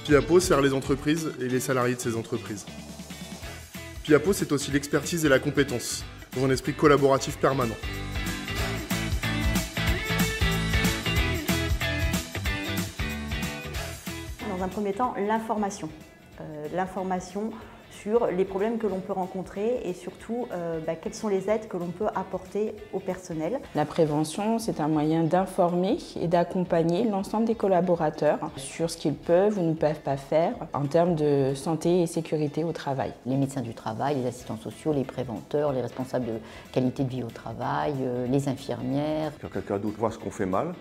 Piapo sert les entreprises et les salariés de ces entreprises. Piapo, c'est aussi l'expertise et la compétence, dans un esprit collaboratif permanent. Dans un premier temps, l'information. L'information sur les problèmes que l'on peut rencontrer et surtout quelles sont les aides que l'on peut apporter au personnel. La prévention, c'est un moyen d'informer et d'accompagner l'ensemble des collaborateurs sur ce qu'ils peuvent ou ne peuvent pas faire en termes de santé et sécurité au travail. Les médecins du travail, les assistants sociaux, les préventeurs, les responsables de qualité de vie au travail, les infirmières. Quand quelqu'un d'autre voit ce qu'on fait mal,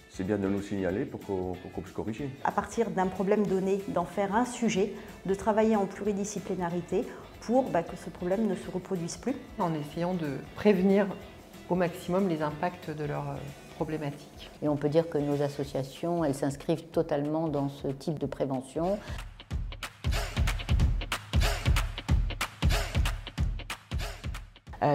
c'est bien de nous signaler pour qu'on puisse corriger. À partir d'un problème donné, d'en faire un sujet, de travailler en pluridisciplinarité pour que ce problème ne se reproduise plus. En essayant de prévenir au maximum les impacts de leurs problématiques. Et on peut dire que nos associations, elles s'inscrivent totalement dans ce type de prévention.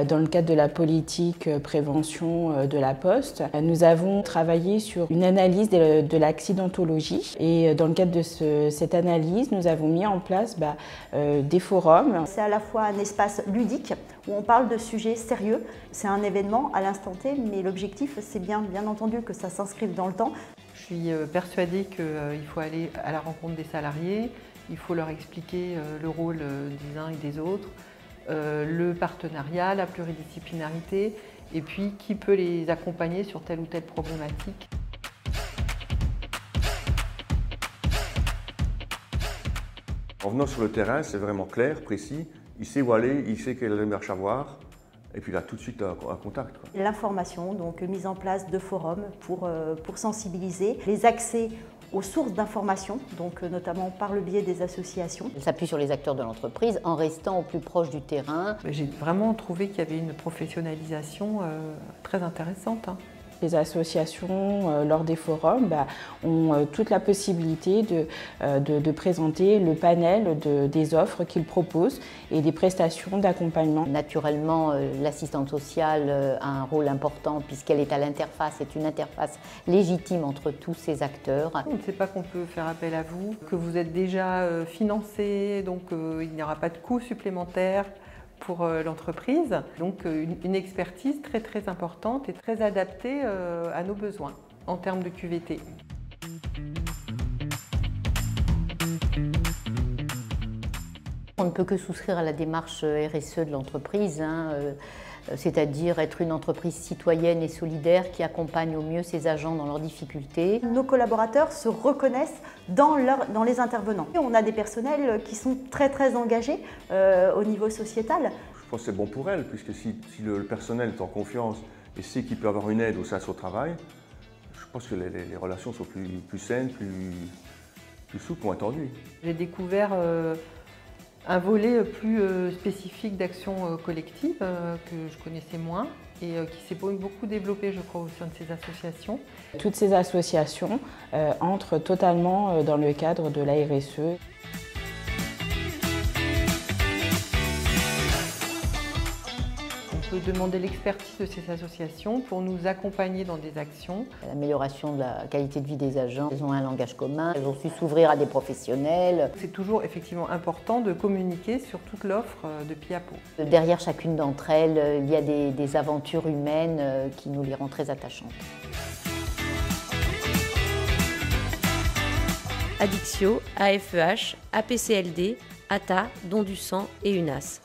Dans le cadre de la politique prévention de la Poste, nous avons travaillé sur une analyse de l'accidentologie et dans le cadre de cette analyse, nous avons mis en place des forums. C'est à la fois un espace ludique où on parle de sujets sérieux. C'est un événement à l'instant T, mais l'objectif, c'est bien entendu que ça s'inscrive dans le temps. Je suis persuadée qu'il faut aller à la rencontre des salariés, il faut leur expliquer le rôle des uns et des autres, le partenariat, la pluridisciplinarité, et puis qui peut les accompagner sur telle ou telle problématique. En venant sur le terrain, c'est vraiment clair, précis, il sait où aller, il sait quelle démarche avoir, et puis il a tout de suite un contact. L'information, donc mise en place de forums pour sensibiliser, les accès aux sources d'information, donc notamment par le biais des associations. Elle s'appuie sur les acteurs de l'entreprise en restant au plus proche du terrain. J'ai vraiment trouvé qu'il y avait une professionnalisation très intéressante. Les associations, lors des forums, ont toute la possibilité de présenter le panel des offres qu'ils proposent et des prestations d'accompagnement. Naturellement, l'assistante sociale a un rôle important puisqu'elle est à l'interface, c'est une interface légitime entre tous ces acteurs. On ne sait pas qu'on peut faire appel à vous, que vous êtes déjà financé, donc il n'y aura pas de coûts supplémentaires pour l'entreprise. Donc une expertise très importante et très adaptée à nos besoins en termes de QVT. On ne peut que souscrire à la démarche RSE de l'entreprise, c'est-à-dire être une entreprise citoyenne et solidaire qui accompagne au mieux ses agents dans leurs difficultés. Nos collaborateurs se reconnaissent dans les intervenants. On a des personnels qui sont très engagés au niveau sociétal. Je pense que c'est bon pour elle, puisque si le personnel est en confiance et sait qu'il peut avoir une aide au sein de son travail, je pense que les relations sont plus saines, plus souples, moins tendues. J'ai découvert un volet plus spécifique d'action collective que je connaissais moins et qui s'est beaucoup développé, je crois, au sein de ces associations. Toutes ces associations entrent totalement dans le cadre de la RSE. On peut demander l'expertise de ces associations pour nous accompagner dans des actions. L'amélioration de la qualité de vie des agents, elles ont un langage commun, elles ont su s'ouvrir à des professionnels. C'est toujours effectivement important de communiquer sur toute l'offre de Piapo. Derrière chacune d'entre elles, il y a des aventures humaines qui nous les rendent très attachantes. Addictio, AFEH, APCLD, ATA, Don du sang et UNAS.